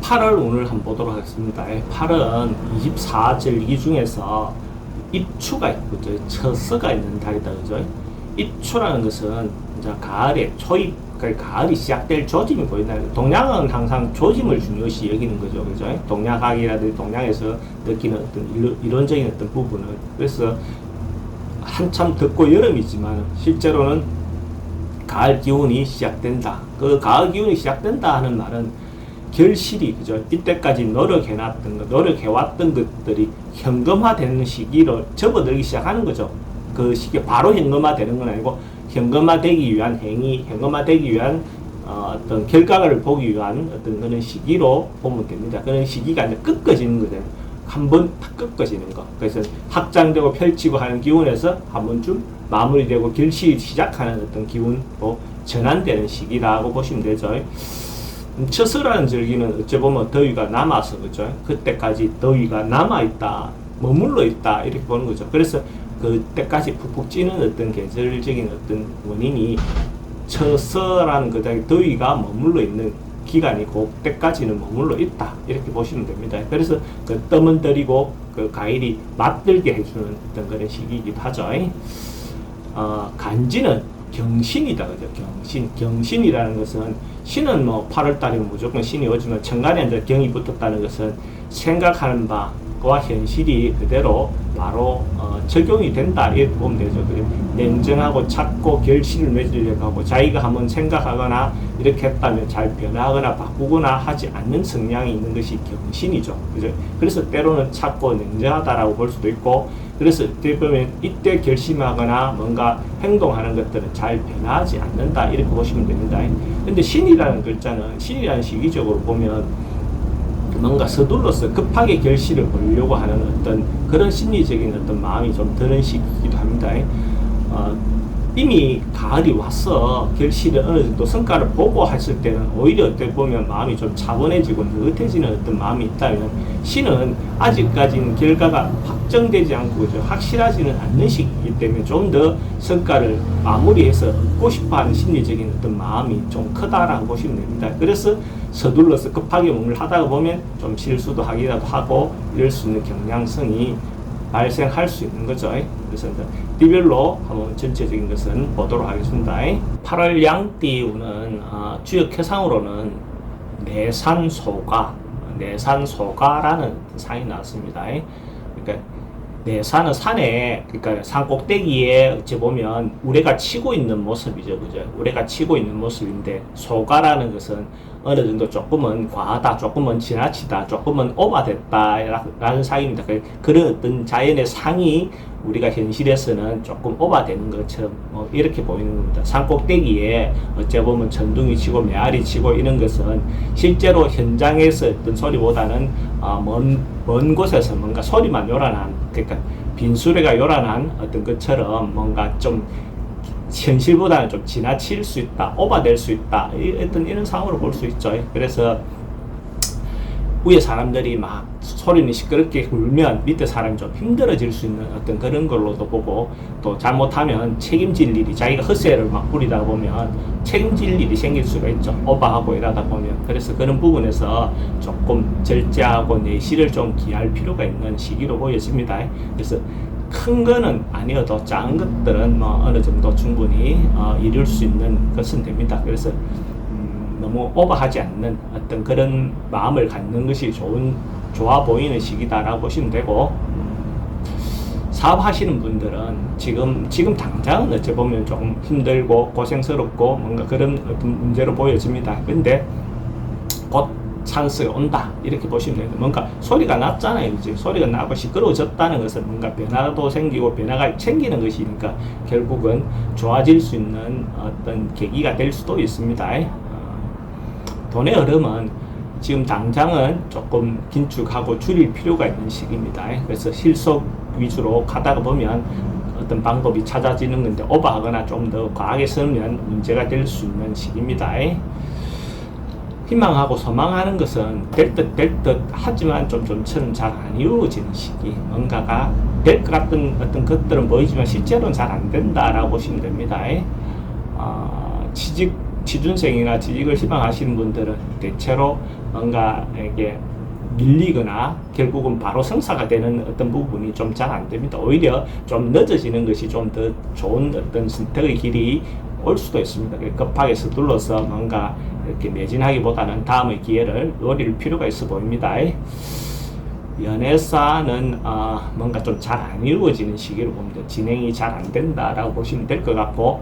8월 오늘 한번 보도록 하겠습니다. 8은 24절기 중에서 입추가 있고 처서가 있는 달이다, 그죠? 입추라는 것은 이제 가을에 초입, 그러니까 가을이 시작될 조짐이 보인다. 동양은 항상 조짐을 중요시 여기는 거죠, 그죠? 동양학이라든지 동양에서 느끼는 어떤 이론적인 어떤 부분을. 그래서 한참 덥고 여름이지만 실제로는 가을 기운이 시작된다. 그 가을 기운이 시작된다 하는 말은 결실이, 그죠? 이때까지 노력해놨던 것, 노력해왔던 것들이 현금화되는 시기로 접어들기 시작하는 거죠. 그 시기에 바로 현금화되는 건 아니고 현금화되기 위한 행위, 현금화되기 위한 어떤 결과를 보기 위한 어떤 그런 시기로 보면 됩니다. 그런 시기가 이제 꺾어지는 거죠. 한번 탁 꺾어지는 거. 그래서 확장되고 펼치고 하는 기운에서 한 번쯤 마무리되고 결실이 시작하는 어떤 기운으로 전환되는 시기라고 보시면 되죠. 처서라는 절기는 어찌 보면 더위가 남아서, 그죠? 그때까지 더위가 남아있다, 머물러 있다, 이렇게 보는 거죠. 그래서 그때까지 푹푹 찌는 어떤 계절적인 어떤 원인이 처서라는 그 더위가 머물러 있는 기간이 그때까지는 머물러 있다, 이렇게 보시면 됩니다. 그래서 그 뜸은 들이고 그 가을이 맞들게 해주는 어떤 그런 시기이기도 하죠. 간지는 경신이다, 그죠? 경신이라는 것은 신은 뭐 8월 달이면 무조건 신이 오지만 천간에 이제 경이 붙었다는 것은 생각하는 바와 현실이 그대로 바로 적용이 된다, 이렇게 보면 되죠. 냉정하고 찾고 결실을 맺으려고 하고 자기가 한번 생각하거나 이렇게 했다면 잘 변하거나 바꾸거나 하지 않는 성향이 있는 것이 경신이죠, 그죠? 그래서 때로는 찾고 냉정하다라고 볼 수도 있고, 그래서 어떻게 보면 이때 결심하거나 뭔가 행동하는 것들은 잘 변하지 않는다, 이렇게 보시면 됩니다. 근데 신이라는 글자는, 신이라는 시기적으로 보면 뭔가 서둘러서 급하게 결실을 보려고 하는 어떤 그런 심리적인 어떤 마음이 좀 드는 시기이기도 합니다. 이미 가을이 와서 결실을 어느 정도 성과를 보고 했을 때는 오히려 어떻게 보면 마음이 좀 차분해지고 느긋해지는 어떤 마음이 있다면, 신은 아직까지는 결과가 확정되지 않고, 그죠? 확실하지는 않는 시기이기 때문에 좀 더 성과를 마무리해서 얻고 싶어하는 심리적인 어떤 마음이 좀 크다라고 보시면 됩니다. 그래서 서둘러서 급하게 뭔가를 하다가 보면 좀 실수도 하기라도 하고 이럴 수 있는 경향성이 발생할 수 있는 거죠. 그래서 띠별로 한번 전체적인 것은 보도록 하겠습니다. 8월 양띠운은 주역 해상으로는 내산소가라는 상이 나왔습니다. 그러니까 내산은 산에, 그러니까 산 꼭대기에 어찌 보면 우레가 치고 있는 모습이죠, 그죠? 우레가 치고 있는 모습인데, 소가라는 것은 어느 정도 조금은 과하다, 조금은 지나치다, 조금은 오바됐다라는 상입니다. 그런 어떤 자연의 상이 우리가 현실에서는 조금 오바되는 것처럼 이렇게 보이는 겁니다. 산 꼭대기에 어찌 보면 전둥이 치고 메아리 치고 이런 것은 실제로 현장에서 어떤 소리보다는 먼 곳에서 뭔가 소리만 요란한, 그러니까 빈수레가 요란한 어떤 것처럼 뭔가 좀 현실보다는 좀 지나칠 수 있다, 오버될 수 있다, 어떤 이런 상황으로 볼 수 있죠. 그래서 위에 사람들이 막 소리는 시끄럽게 울면 밑에 사람이 좀 힘들어질 수 있는 어떤 그런 걸로도 보고, 또 잘못하면 책임질 일이, 자기가 헛세를 막 부리다 보면 책임질 일이 생길 수가 있죠, 오버하고 이러다 보면. 그래서 그런 부분에서 조금 절제하고 내실을 좀 기할 필요가 있는 시기로 보여집니다. 그래서 큰 거는 아니어도 작은 것들은 어느 정도 충분히 이룰 수 있는 것은 됩니다. 그래서 너무 오버하지 않는 어떤 그런 마음을 갖는 것이 좋아 보이는 시기다라고 보시면 되고, 사업하시는 분들은 지금 당장은 어찌 보면 조금 힘들고 고생스럽고 뭔가 그런 어떤 문제로 보여집니다. 근데 곧 찬스가 온다, 이렇게 보시면 됩니다. 뭔가 소리가 났잖아요, 그치? 소리가 나고 시끄러워졌다는 것은 뭔가 변화도 생기고 변화가 생기는 것이니까 결국은 좋아질 수 있는 어떤 계기가 될 수도 있습니다. 돈의 흐름은 지금 당장은 조금 긴축하고 줄일 필요가 있는 시기입니다. 그래서 실속 위주로 가다가 보면 어떤 방법이 찾아지는 건데, 오버하거나 좀 더 과하게 쓰면 문제가 될 수 있는 시기입니다. 희망하고 소망하는 것은 될 듯 하지만 좀처럼 잘 안 이루어지는 시기, 뭔가가 될 것 같은 어떤 것들은 보이지만 실제로는 잘 안 된다라고 보시면 됩니다. 취준생이나 취직을 희망하시는 분들은 대체로 뭔가 이게 밀리거나 결국은 바로 성사가 되는 어떤 부분이 좀 잘 안 됩니다. 오히려 좀 늦어지는 것이 좀 더 좋은 어떤 선택의 길이 올 수도 있습니다. 급하게 서둘러서 뭔가 이렇게 매진하기보다는 다음의 기회를 노릴 필요가 있어 보입니다. 연애사는 뭔가 좀 잘 안 이루어지는 시기로 봅니다. 진행이 잘 안 된다라고 보시면 될 것 같고,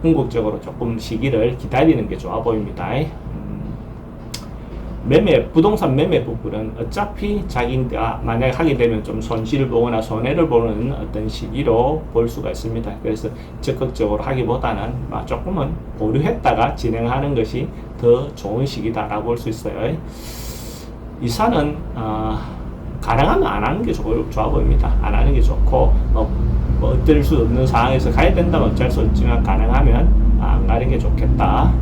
궁극적으로 조금 시기를 기다리는 게 좋아 보입니다. 부동산 매매 부분은 어차피 자기가 만약에 하게 되면 좀 손실을 보거나 손해를 보는 어떤 시기로 볼 수가 있습니다. 그래서 적극적으로 하기보다는 조금은 보류했다가 진행하는 것이 더 좋은 시기다라고 볼 수 있어요. 이사는 가능하면 안 하는 게 좋아 보입니다. 안 하는 게 좋고, 어쩔 수 없는 상황에서 가야 된다면 어쩔 수 없지만 가능하면 안 가는 게 좋겠다.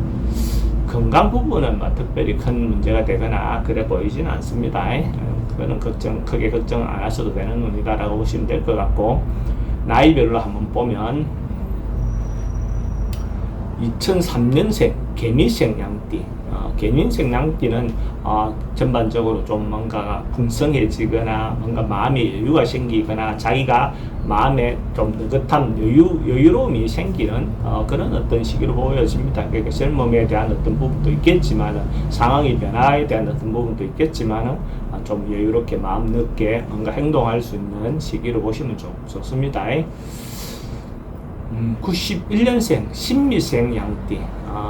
건강 부분은 특별히 큰 문제가 되거나 그래 보이지는 않습니다. 그거는 크게 걱정 안 하셔도 되는 운이다라고 보시면 될 것 같고, 나이별로 한번 보면 2003년생 개미생 양띠, 개미생 양띠는 전반적으로 좀 뭔가 풍성해지거나 뭔가 마음에 여유가 생기거나 자기가 마음에 좀 느긋함, 여유로움이 생기는 그런 어떤 시기로 보여집니다. 그러니까 젊음에 대한 어떤 부분도 있겠지만, 상황의 변화에 대한 어떤 부분도 있겠지만, 좀 여유롭게 마음 늦게 뭔가 행동할 수 있는 시기로 보시면 좋습니다. 91년생 신미생 양띠,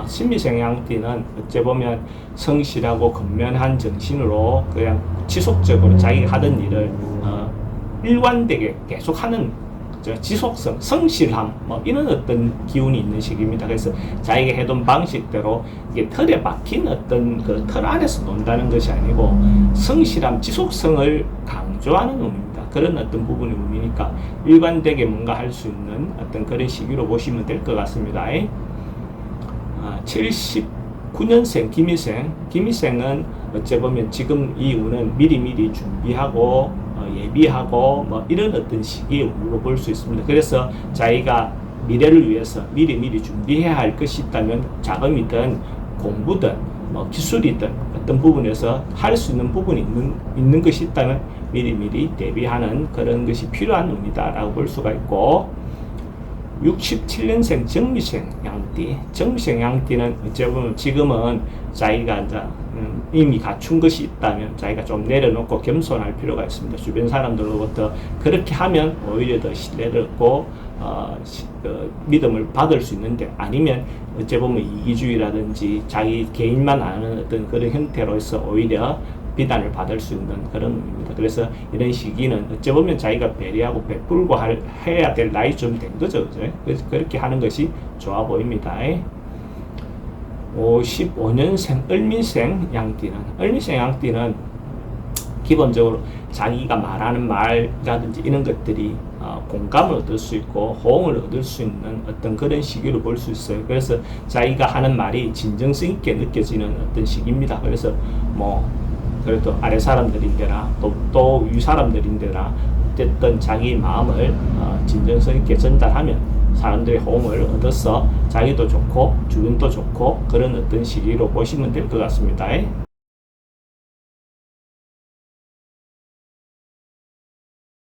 신미생 양띠는 어째 보면 성실하고 근면한 정신으로 그냥 지속적으로 자기가 하던 일을 일관되게 계속하는 지속성, 성실함, 이런 어떤 기운이 있는 시기입니다. 그래서 자기가 해둔 방식대로 이게 틀에 박힌 어떤 그 틀 안에서 논다는 것이 아니고 성실함, 지속성을 강조하는 운입니다. 그런 어떤 부분의 운이니까 일관되게 뭔가 할 수 있는 어떤 그런 시기로 보시면 될 것 같습니다. 79년생 김희생은 어째 보면 지금 이 운은 미리미리 준비하고 예비하고 이런 어떤 시기의 운으로 볼 수 있습니다. 그래서 자기가 미래를 위해서 미리미리 준비해야 할 것이 있다면 자금이든 공부든 기술이든 어떤 부분에서 할 수 있는 부분이 있는 것이 있다면 미리미리 대비하는 그런 것이 필요한 운이다라고 볼 수가 있고, 67년생 정미생 양띠는 어째 보면 지금은 자기가 이제 이미 갖춘 것이 있다면 자기가 좀 내려놓고 겸손할 필요가 있습니다. 주변 사람들로부터 그렇게 하면 오히려 더 신뢰를 얻고 믿음을 받을 수 있는데, 아니면 어째 보면 이기주의라든지 자기 개인만 아는 어떤 그런 형태로서 오히려 비난을 받을 수 있는 그런 의미입니다. 그래서 이런 시기는 어째 보면 자기가 배려하고 베풀고 해야 될 나이쯤 된 거죠. 그래서 그렇게 하는 것이 좋아 보입니다. 55년생 을미생 양띠는 기본적으로 자기가 말하는 말이라든지 이런 것들이 공감을 얻을 수 있고 호응을 얻을 수 있는 어떤 그런 시기로 볼 수 있어요. 그래서 자기가 하는 말이 진정성 있게 느껴지는 어떤 시기입니다. 그래서 그래도 아래 사람들인데나 또 위 사람들인데나 어쨌든 자기 마음을 진정성 있게 전달하면 사람들의 호응을 얻어서 자기도 좋고 주변도 좋고 그런 어떤 시기로 보시면 될 것 같습니다.